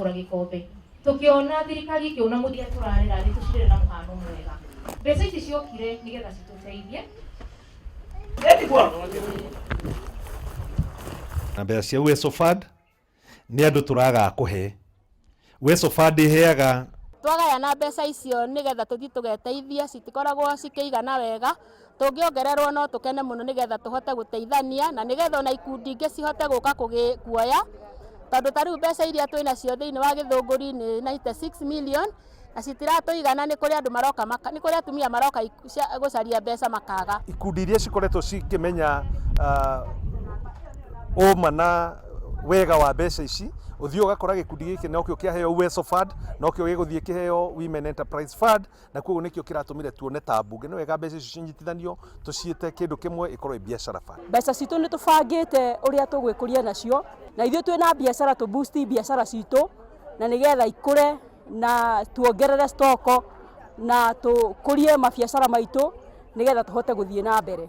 gukura gikombe tukiona thirikari ikiona muthia turarira ri tucirire na muhano mwega mbeca ici ciokire nigetha cituteithie na mbeca cia Uwezo Fund ni andu turaga kuhe Uwezo Fund iheaga twagaya na mbeca icio nigetha tuthi tugeteithia citikoragwo cikigana wega tungiongererwo no tukene muno nigetha tuhote guteithania na nigetha ona ikundi ingi cihote guka kuoya tondu tariu mbeca iria twina cio thiini wa Githunguri ni 96 million na citiratuigana ni kuri andu maroka ni kuri atumia maroka gucaria mbeca makaga ikundi iria cikoretwo cikimenya uma na wega wa mbeca ici uthio gakora gikundi giki nokio kiaheo Uwezo Fund nokio giguthie kiheo Women Enterprise Fund na koguo nikio kiratumire tuone ta mbunge ni wega mbeca ici cinyitithanio tuciite kindu kimwe ikorwo biashara fund mbeca citu ni tubangite uria tugwikuria nacio na ithio twina biashara tu boost biashara citu na nigetha ikure na tuongerere stoko na tukurie mabiashara maitu nigetha tuhote guthie na mbere.